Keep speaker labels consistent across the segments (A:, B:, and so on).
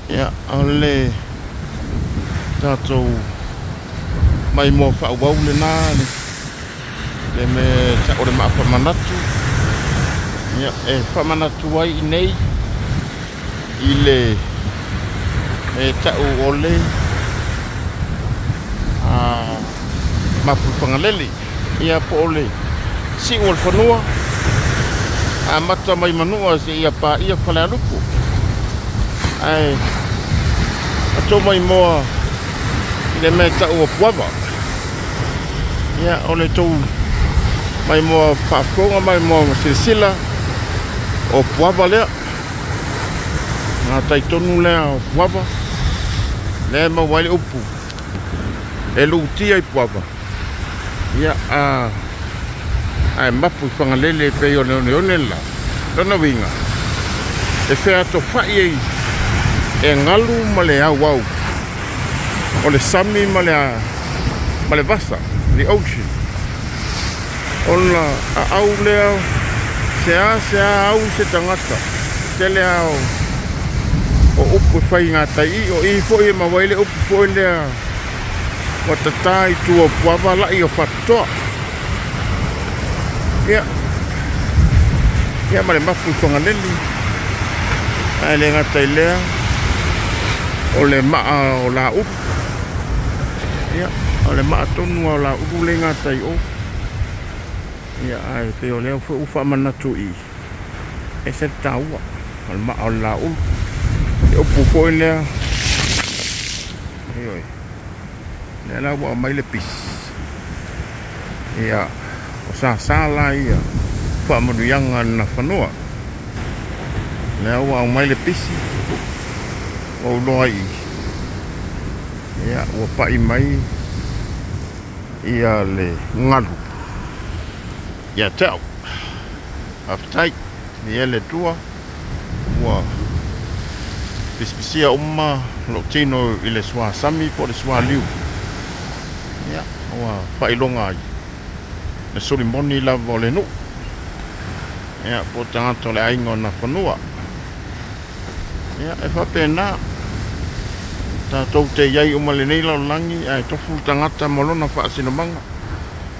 A: Ia ole tātou mai mo whauau le nā le me ta ore maa whamanatu. Ia whamanatu ai I nei I le tau ole mapu whangalele ia po ole si ol whanua mata mai manua si ia pa ia whalearupu ai ato mai moa I le me tau o puava ia ole tau mai moa whaakonga mai moa silsila o puava lea ngā taitonu lea o puava lea mawai upu e luutia I puava ia ai mapu whangalele pe o neone la lana winga e whea to whai e ngalu ma le au au o le sami ma le vasa the ocean ona au lea se au se tangata te lea o upu whai ngā tai o I foi ma waile upu foi lea o tatai tu o puava lai o whatoa ia ma le mapu whangaleli ai le ngata I lea o le maa o la upu ia o le maa tonu o la upu le ngata I o ia ai pe o lea ufa manatu I e se taua o le maa o la upu e upu foi lea ioi le la wa mai le pis ia o sa la ia fa mo yanga na fanua le wa mai le pisi o loi ia o pa I mai ia le ngalu ia tau aftai ia le tua wa pispisia umma lo tino I le swa sami po le swa liu ia wa pa ilonga ai le solimoni la volenu ia po tanto le aingo na fanua ia e fa pena ta tau te iai umma le nei lau langi ai tofu tangata molona fa sinomanga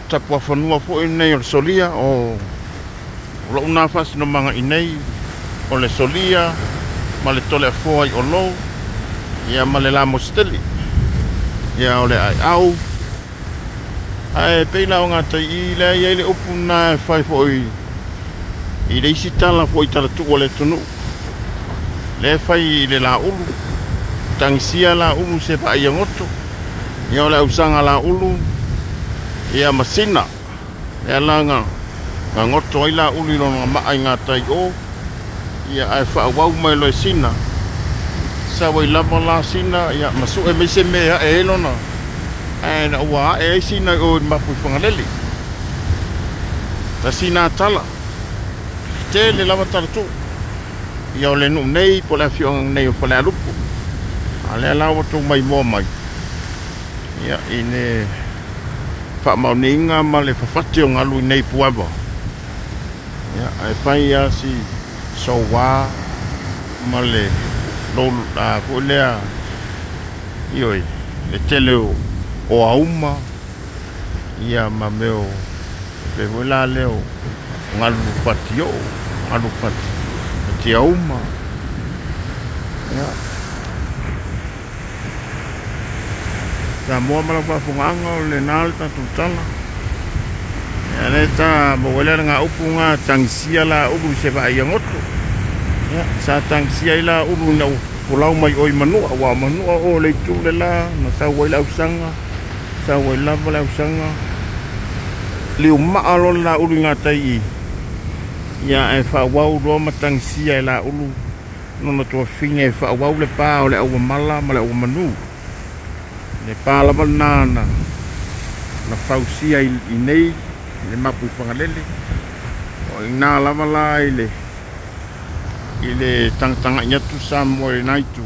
A: ta po fanua fo I nei o solia o lo una fa sinomanga I nei o le solia ma le tole fo ai o lo ia ma le la mosteli ia o le ai au ai peina o ngata I le upu na fai fo I le isi tala fo I tala tu o le tunu le fai I le la ulu tangisia la ulu se pa ia ngoto ia o le usanga la ulu ia masina ia langa ngoto I la ulu no mai ngata I o ia ai fa wau mai lo sina sa wai lava la sina ia masu e me se me e lona ai na wa e sina o mapu whangalele ta sina tala te le lava tartu ia o le nu nei po le fiong nei o po le alupu ale lawa tu mai mo mai ia ine fa mauninga ma le fafati o ngalu nei puava ia ai pai ia si so wa ma le lo la po lea ioi le tele o auma ia ma meo pe vola leo ngalu patio ngalu pati ti auma ia ta mo mala pa funganga le nalta tutala ya le ta mo wala nga upunga tangsia la ubu se ba ia ngoto ya sa tangsia la ubu na pulau mai oi manua wa manua o le tu le la na sa wala usanga sa wala wala usanga le uma alo la ulu nga tai ya e fa wa do matangsia la ulu no no to fine fa wa le pa o le o mala mala o manu le pala banana na fausia I nei le mapu whangalele o ina lava la ile tanga nyatu samo I naitu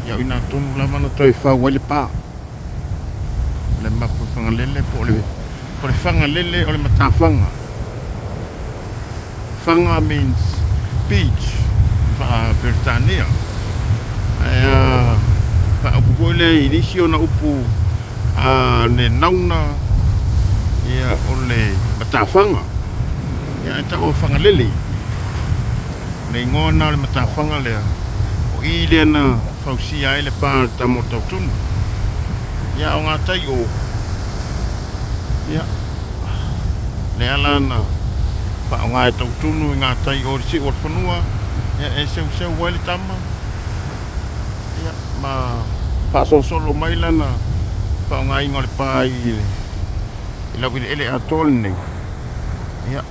A: ia ina tonu lava na toi whau le pa le mapu whangalele po le whangalele o le matawhanga whanga means beach Britannia upu le inisi ona upu ne nauna ia ole matafanga ia ta o fanga lele le ngona le matafanga le o ile na fausia ile pa ta mototun ia o ngatai o ia le alana pa o ngai totunu ngatai o si o fanua ia e se wale tama ia ma pa solo mai lana pa ngai ngole pa ila vile ele atol ne ia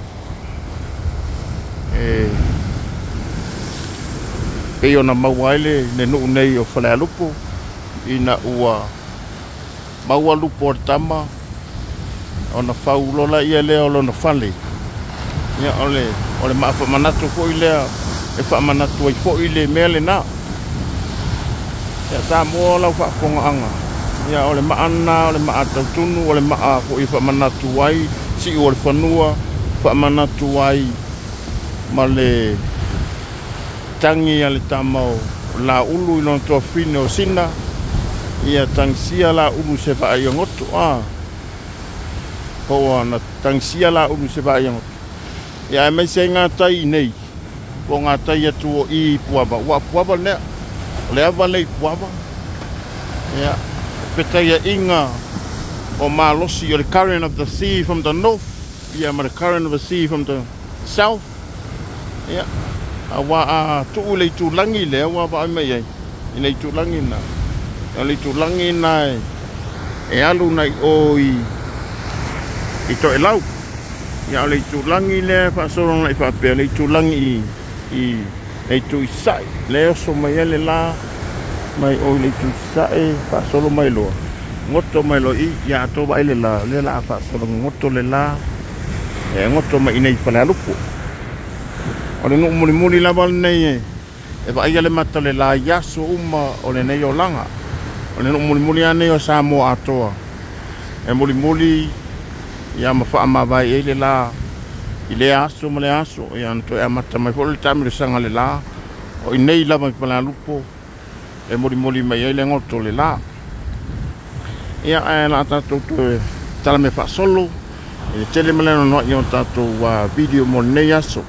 A: e ona mawale ne no nei o fala lupo ina ua maua lupo tama ona faulola ia le o lona fale ia ole mafa manatu ko ile e fa manatu ai fo ile mele na ya ta mo la fa ko anga ya ole maana ole maata tunu ole maa ko i fa manatu ai si ole fanua fa manatu ai male tangi ale tamau la ulu no to fino sina ia tangsia la ulu se fa ai ngoto ko na tangsia la ulu se fa ai ngoto ya me se ngatai nei ko ngatai atu i puaba wa puaba ne le avale puaba ya petaya inga o malosi o the current of the sea from the north ya ma the current of the sea from the south ya awa tu le tu langi le wa ba me ye ina tu langi na ale tu langi na e alu nai oi i to elau ya le tu langi le fa so nai fa pe le tu langi e tu sai le so mai le la mai o le tu sai fa solo mai lo ngoto mai lo i ya to ba le la fa solo ngoto le la e ngoto mai nei fa la lupo o le no muli la bal nei e ba ia le mata le la ya so uma o le nei o langa o le no muli ane o sa mo atoa e muli ya ma fa ma vai e le la ile aso mo le aso e anto e mata mai fo le tamile sanga le la o nei la mai fa la lupo e moli mai le ngoto le la ia e la tato tala me fa solo e tele meleno no io tato wa video mo nei aso